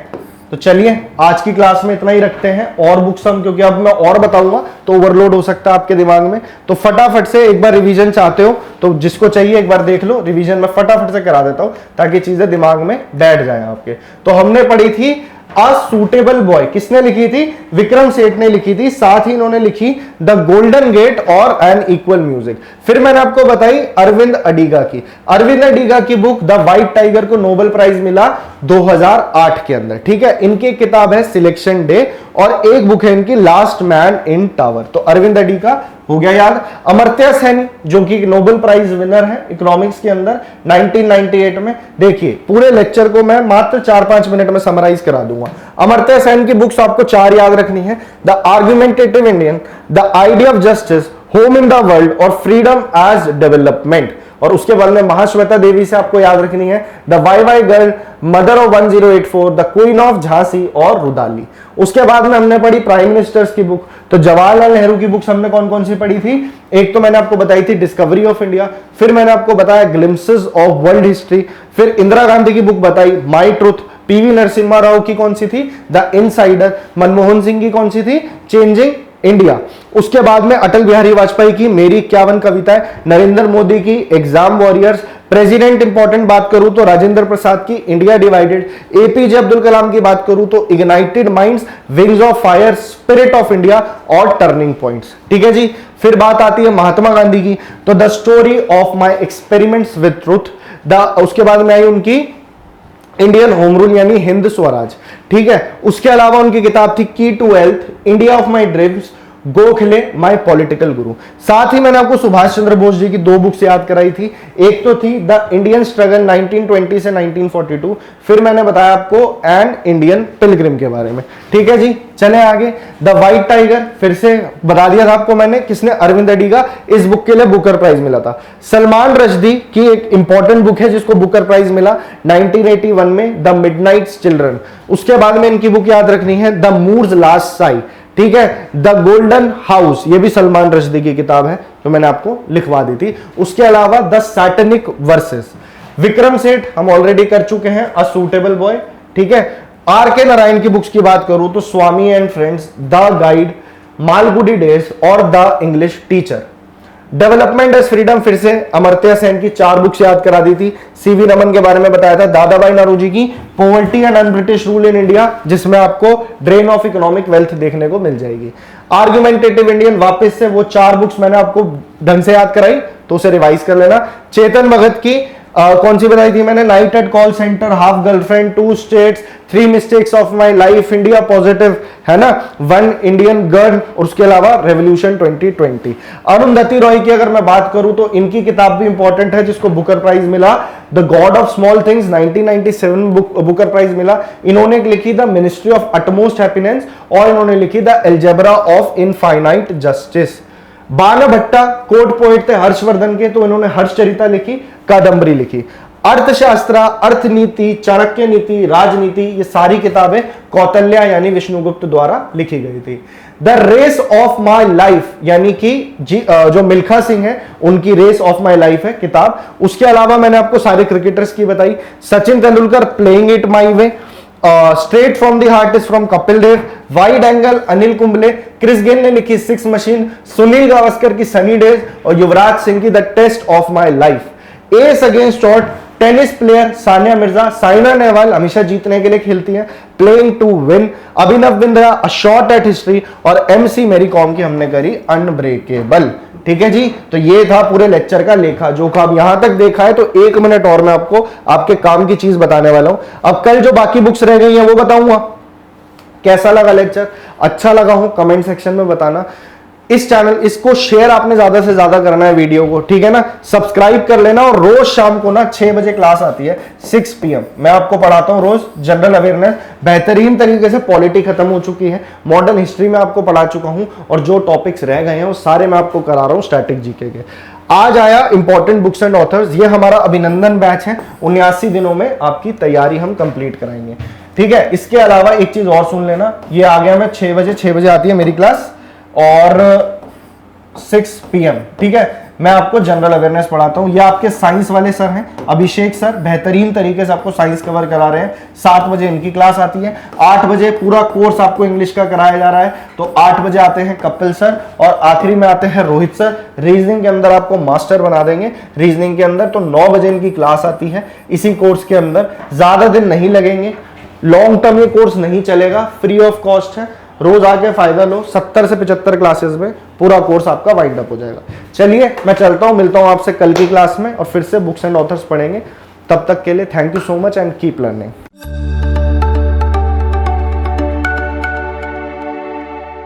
तो चलिए आज की क्लास में इतना ही रखते हैं, और बुक्स हम, क्योंकि अब मैं और बताऊंगा तो ओवरलोड हो सकता है आपके दिमाग में, तो फटाफट से एक बार रिवीजन चाहते हो तो जिसको चाहिए एक बार देख लो, रिवीजन मैं फटाफट से करा देता हूं ताकि चीजें दिमाग में बैठ जाए आपके। तो हमने पढ़ी थी अ सूटेबल बॉय, किसने लिखी थी, विक्रम सेठ ने लिखी थी, साथ ही इन्होंने लिखी द गोल्डन गेट और एन इक्वल म्यूजिक। फिर मैंने आपको बताई अरविंद अडिगा की, अरविंद अडिगा की बुक द व्हाइट टाइगर को नोबेल प्राइज मिला 2008 के अंदर, ठीक है। इनकी किताब है सिलेक्शन डे और एक बुक है इनकी लास्ट मैन इन टावर। तो अरविंद अडिगा हो गया याद। अमर्त्य सेन जो कि नोबेल प्राइज विनर है इकोनॉमिक्स के अंदर 1998 में। देखिए पूरे लेक्चर को मैं मात्र 4-5 मिनट में समराइज करा दूंगा। अमर्त्य सेन की बुक्स आपको 4 याद रखनी है, the argumentative Indian, the idea of justice, home in the world और फ्रीडम एज डेवलपमेंट। और उसके बाद में महाश्वेता देवी से आपको याद रखनी है the Y girl, mother of 1084, the queen of Jhansi और रुदाली। उसके बाद में हमने पढ़ी प्राइम मिनिस्टर्स की बुक। तो जवाहरलाल नेहरू की बुक्स हमने कौन कौन सी पढ़ी थी, एक तो मैंने आपको बताई थी डिस्कवरी ऑफ इंडिया, फिर मैंने आपको बताया ग्लिम्पसेस ऑफ वर्ल्ड हिस्ट्री, फिर इंदिरा गांधी की बुक बताई माई ट्रुथ, पीवी नरसिम्हा राव की कौन सी थी द इनसाइडर, मनमोहन सिंह की कौन सी थी चेंजिंग इंडिया। उसके बाद में अटल बिहारी वाजपेयी की मेरी 51 कविताएं, नरेंद्र मोदी की एग्जाम वॉरियर्स, प्रेसिडेंट इंपॉर्टेंट बात करूं तो राजेंद्र प्रसाद की India divided, APJ Abdul Kalam की बात करूं तो ignited minds, wings of fire, spirit of India और टर्निंग पॉइंट्स, ठीक है जी। फिर बात आती है महात्मा गांधी की, तो the story of my experiments with truth, उसके बाद में आई उनकी इंडियन होम रूल यानी हिंद स्वराज, ठीक है। उसके अलावा उनकी किताब थी key to wealth, India of my dreams, Gokhale my political guru. साथ ही मैंने आपको सुभाष चंद्र बोस जी की 2 बुक्स याद कराई थी, एक तो थी द इंडियन स्ट्रगल 1920 से 1942, फिर मैंने बताया आपको एन इंडियन पिलग्रिम के बारे में, ठीक है जी। चले आगे, द व्हाइट टाइगर फिर से बता दिया था आपको मैंने, किसने, अरविंद अडिगा, इस बुक के लिए बुकर प्राइज मिला था। सलमान रश्दी की एक इंपॉर्टेंट बुक है जिसको बुकर प्राइज मिला 1981 में, द मिडनाइट चिल्ड्रन। उसके बाद में इनकी बुक याद रखनी है द मूर्स लास्ट साई, ठीक है, द गोल्डन हाउस, ये भी सलमान रश्दी की किताब है जो मैंने आपको लिखवा दी थी। उसके अलावा the satanic versus, Vikram Seth हम ऑलरेडी कर चुके हैं, अ सूटेबल बॉय, ठीक है। आर के नारायण की बुक्स की बात करूं तो Swami and friends, the guide, Malgudi days और the English teacher. Development as freedom फिर से अमर्त्य सेन की 4 बुक्स याद करा दी थी। सीवी रमन के बारे में बताया था, दादा भाई नौरोजी की poverty and un British rule in India, जिसमें आपको ड्रेन ऑफ इकोनॉमिक वेल्थ देखने को मिल जाएगी। आर्गुमेंटेटिव इंडियन, वापस से वो 4 बुक्स मैंने आपको ढंग से याद कराई तो उसे रिवाइज कर लेना। चेतन भगत की कौन सी बताई थी मैंने? Night at call centre, half girlfriend, 2 states, 3 mistakes of my life, India positive, है ना, 1 इंडियन गर्ल, और उसके अलावा रेवोल्यूशन 2020। अरुंधति रॉय की अगर मैं बात करूं तो इनकी किताब भी इंपॉर्टेंट है, जिसको बुकर प्राइज मिला, the god of small things, 1997 Booker prize मिला। इन्होंने लिखी the ministry of utmost happiness, और इन्होंने लिखी the algebra of infinite justice. Banabhatta court poet थे हर्षवर्धन के, तो इन्होंने हर्षचरिता लिखी, कादंबरी लिखी। अर्थशास्त्र, अर्थनीति, चाणक्य नीति, राजनीति, ये सारी किताबें कौटिल्य यानी विष्णुगुप्त द्वारा लिखी गई थी। The race of my life यानी कि जो मिल्खा सिंह है उनकी रेस ऑफ माई लाइफ है किताब। उसके अलावा मैंने आपको सारे क्रिकेटर्स की बताई, Sachin Tendulkar playing it my way, straight from the heart is from Kapil Dev, wide angle Anil Kumble, Chris Gayle ने लिखी 6 मशीन, सुनील गावस्कर की सनी डेज, और युवराज सिंह की the test of my life. Ace against shot, tennis player Sania Mirza, Saina Nehwal हमेशा जीतने के लिए खेलती हैं, playing to win, Abhinav Bindra, a shot at history, और एमसी मेरी कॉम की हमने करी अनब्रेकेबल। ठीक है जी, तो ये था पूरे लेक्चर का लेखा जोखा। अब यहां तक देखा है तो 1 मिनट और मैं आपको आपके काम की चीज बताने वाला हूं। अब कल जो बाकी बुक्स रह गई हैं वो बताऊंगा। कैसा लगा लेक्चर? अच्छा लगा हो कमेंट सेक्शन में बताना। इस चैनल इसको शेयर आपने ज्यादा से ज्यादा करना है वीडियो को, ठीक है ना, सब्सक्राइब कर लेना। और रोज शाम को ना 6 बजे क्लास आती है, 6 PM मैं आपको पढ़ाता हूं रोज जनरल अवेयरनेस, बेहतरीन तरीके से। पॉलिटी खत्म हो चुकी है, मॉडर्न हिस्ट्री में आपको पढ़ा चुका हूं, और जो टॉपिक्स रह गए हैं वो सारे मैं आपको करा रहा हूं स्टैटिक जीके के। आज आया इंपॉर्टेंट बुक्स एंड ऑथर्स, ये हमारा अभिनंदन बैच है, 79 दिनों में आपकी तैयारी हम कंप्लीट कराएंगे, ठीक है। इसके अलावा एक चीज और सुन लेना, ये आ गया मैं 6 बजे आती है मेरी क्लास, और 6 PM, ठीक है। मैं आपको जनरल अवेयरनेस पढ़ाता हूं। ये आपके साइंस वाले सर हैं, अभिषेक सर, बेहतरीन तरीके से आपको साइंस कवर करा रहे हैं। 7 बजे इनकी क्लास आती है, 8 बजे पूरा कोर्स आपको इंग्लिश का कराया जा रहा है, तो 8 बजे आते हैं कपिल सर, और आखिरी में आते हैं रोहित सर। रीजनिंग के अंदर आपको मास्टर बना देंगे रीजनिंग के अंदर, तो 9 बजे इनकी क्लास आती है इसी कोर्स के अंदर। ज्यादा दिन नहीं लगेंगे, लॉन्ग टर्म ये कोर्स नहीं चलेगा, फ्री ऑफ कॉस्ट है, रोज आके फायदा लो। 70 से 75 क्लासेस में पूरा कोर्स आपका वाइंड अप हो जाएगा। चलिए मैं चलता हूं, मिलता हूं आपसे कल की क्लास में, और फिर से बुक्स एंड ऑथर्स पढ़ेंगे। तब तक के लिए thank you so much and keep learning.